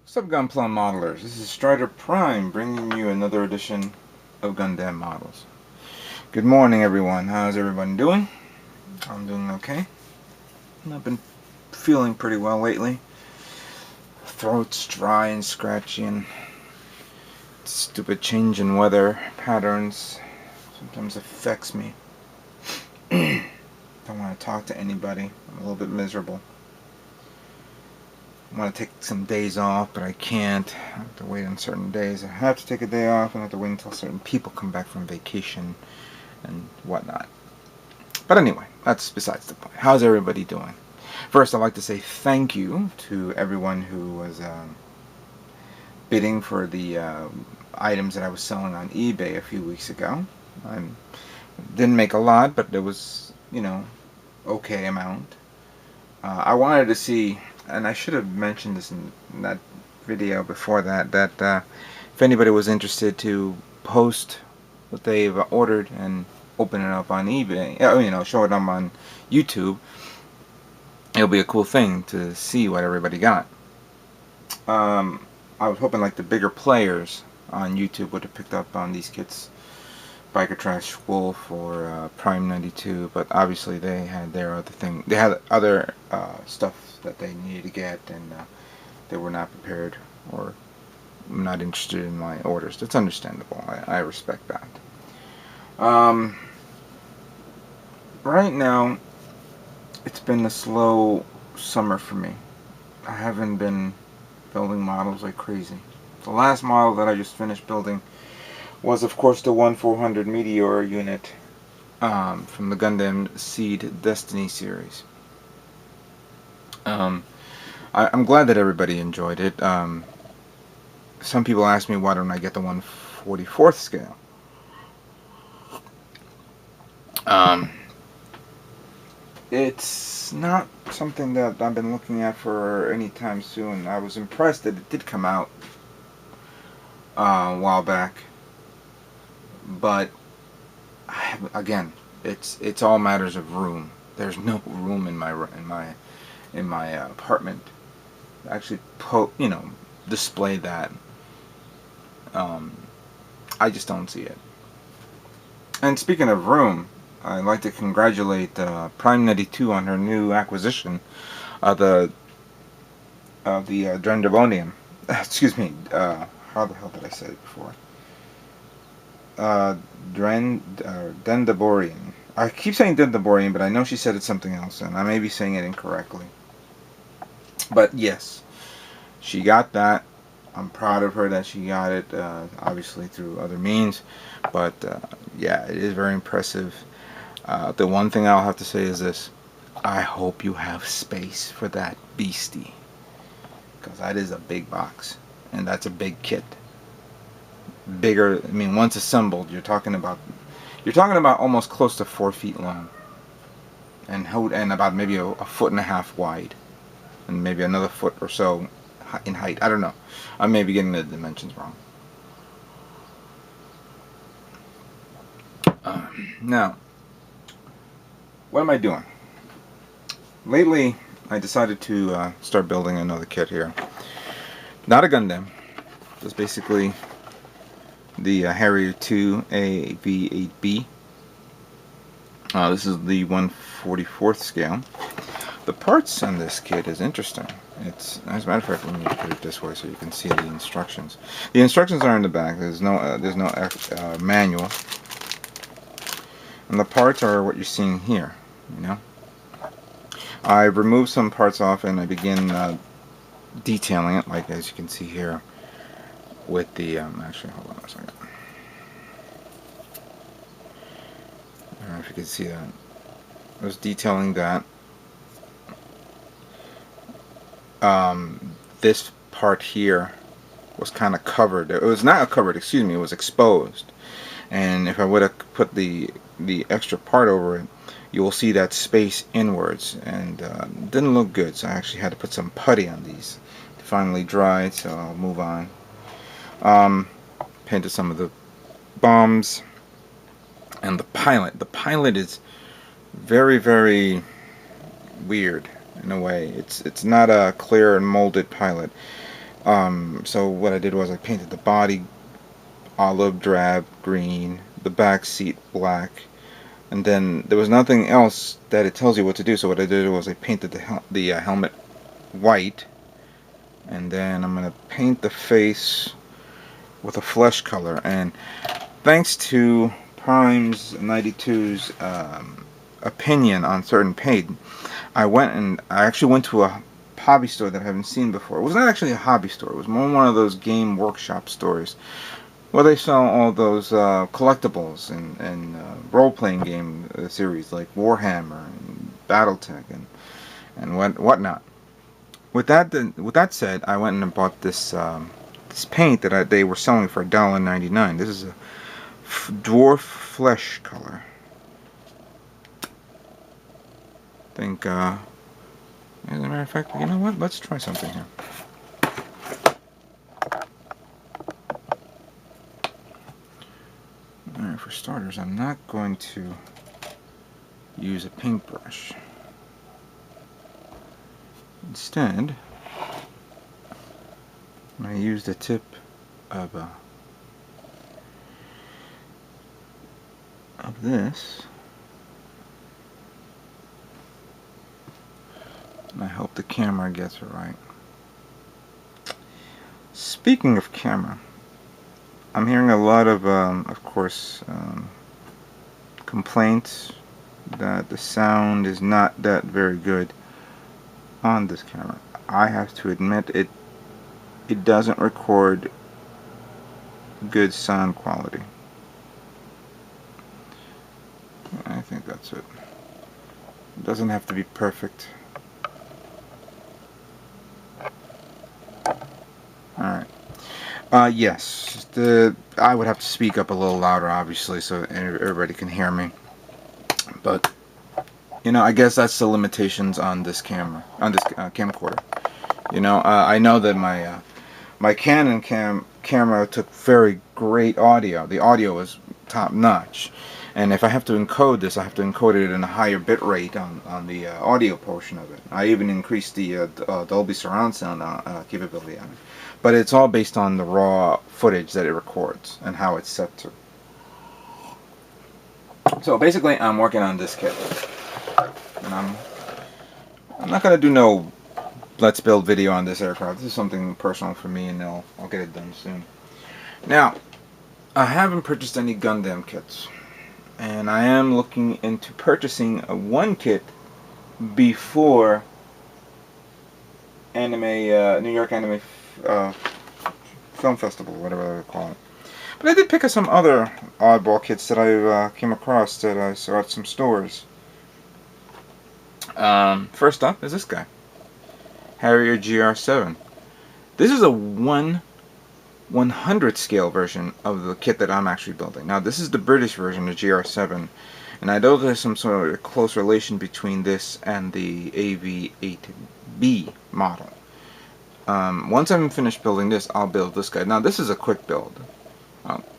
What's up, Gunpla modelers? This is Strider Prime bringing you another edition of Gundam Models. Good morning, everyone. How's everyone doing? I'm doing okay. I've been feeling pretty well lately. Throat's dry and scratchy, and stupid change in weather patterns sometimes affects me. Don't want to talk to anybody. I'm a little bit miserable. I want to take some days off, but I can't. I have to wait on certain days. I have to take a day off, and I have to wait until certain people come back from vacation and whatnot. But anyway, that's besides the point. How's everybody doing? First, I'd like to say thank you to everyone who was bidding for the items that I was selling on eBay a few weeks ago. I didn't make a lot, but it was, okay amount. I wanted to see, and I should have mentioned this in that video before that, if anybody was interested to post what they've ordered and open it up on eBay, show it up on YouTube, it'll be a cool thing to see what everybody got. I was hoping like the bigger players on YouTube would have picked up on these kits, Biker Trash Wolf or Prime 92, but obviously they had their other thing. They had other stuff that they needed to get, and they were not prepared or not interested in my orders. That's understandable. I respect that. Right now, it's been a slow summer for me. I haven't been building models like crazy. The last model that I just finished building was, of course, the 1400 Meteor unit from the Gundam Seed Destiny series. I'm glad that everybody enjoyed it. Some people ask me why don't I get the 1/44th scale. It's not something that I've been looking at for any time soon. I was impressed that it did come out a while back, but again, it's all matters of room. There's no room in my apartment to actually display that. I just don't see it. And speaking of room, I'd like to congratulate Prime 92 on her new acquisition of the Dendrobonium. Excuse me. How the hell did I say it before? Dendroborium. I keep saying Dendroborium, but I know she said it something else, and I may be saying it incorrectly. But yes, she got that. I'm proud of her that she got it, obviously through other means. But yeah, it is very impressive. The one thing I'll have to say is this: I hope you have space for that beastie, because that is a big box, and that's a big kit. Bigger. I mean, once assembled, you're talking about almost close to 4 feet long, and about maybe a foot and a half wide, and maybe another foot or so in height. I don't know. I may be getting the dimensions wrong. Now, what am I doing? Lately, I decided to start building another kit here. Not a Gundam. Just basically the Harrier II AV-8B. This is the 1/44th scale. The parts on this kit is interesting. It's, as a matter of fact, let me put it this way so you can see the instructions. The instructions are in the back. There's no manual, and the parts are what you're seeing here. I removed some parts off, and I begin detailing it, like as you can see here, with the actually, hold on a second. I don't know if you can see that. I was detailing that. This part here was kind of covered. It was not covered, excuse me, it was exposed. And if I would have put the extra part over it, you will see that space inwards, and it didn't look good, so I actually had to put some putty on these. It finally dried, so I'll move on. Painted some of the bombs and the pilot. The pilot is very, very weird in a way. It's not a clear and molded pilot. So what I did was I painted the body olive drab green, the back seat black, and then there was nothing else that it tells you what to do. So what I did was I painted the helmet white, and then I'm gonna paint the face with a flesh color. And thanks to Prime's 92's opinion on certain paint, I actually went to a hobby store that I haven't seen before. It was not actually a hobby store. It was more one of those game workshop stores where they sell all those collectibles and role-playing game series like Warhammer and BattleTech and whatnot. With that said, I went and bought this paint that they were selling for $1.99. This is a dwarf flesh color. I think, as a matter of fact, you know what? Let's try something here. Alright, for starters, I'm not going to use a paintbrush. Instead, I use the tip of this, and I hope the camera gets it right. Speaking of camera, I'm hearing a lot of course, complaints that the sound is not that very good on this camera. I have to admit it doesn't record good sound quality. I think that's it. It doesn't have to be perfect. Alright. Yes, I would have to speak up a little louder, obviously, so everybody can hear me. But, you know, I guess that's the limitations on this camera, on this camcorder. You know, I know that my Canon camera took very great audio. The audio was top notch. And if I have to encode this, I have to encode it in a higher bit rate on the audio portion of it. I even increased the Dolby surround sound capability on it. But it's all based on the raw footage that it records and how it's set to. So basically, I'm working on this kit. And I'm not going to do no let's build video on this aircraft. This is something personal for me, and I'll get it done soon. Now, I haven't purchased any Gundam kits. And I am looking into purchasing one kit before New York Anime Film Festival, whatever they call it. But I did pick up some other oddball kits that I came across that I saw at some stores. First up is this guy, Harrier GR7. This is a 1/100 scale version of the kit that I'm actually building. Now this is the British version, the GR7, and I know there's some sort of close relation between this and the AV-8B model. Once I'm finished building this, I'll build this guy. Now this is a quick build,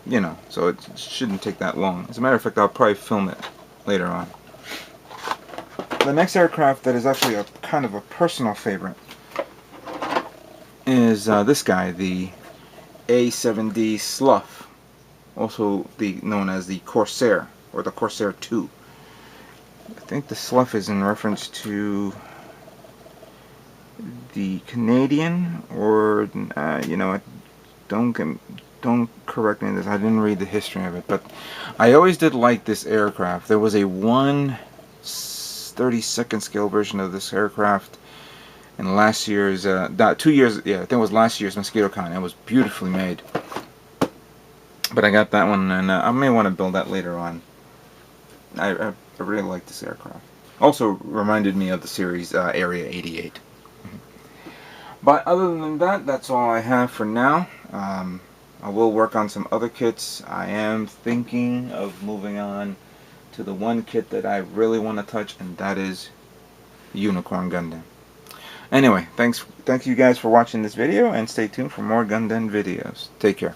you know, so it shouldn't take that long. As a matter of fact, I'll probably film it later on. The next aircraft that is actually a kind of a personal favorite is this guy, the A-7D Slough, also known as the Corsair, or the Corsair II. I think the Slough is in reference to the Canadian, or you know, don't correct me on this. I didn't read the history of it, but I always did like this aircraft. There was a 1/32 scale version of this aircraft in last year's, 2 years, yeah, I think it was last year's MosquitoCon. It was beautifully made. But I got that one, and I may want to build that later on. I really like this aircraft. Also reminded me of the series Area 88. But other than that, that's all I have for now. I will work on some other kits. I am thinking of moving on to the one kit that I really want to touch, and that is Unicorn Gundam. Anyway, thank you guys for watching this video, and stay tuned for more Gundam videos. Take care.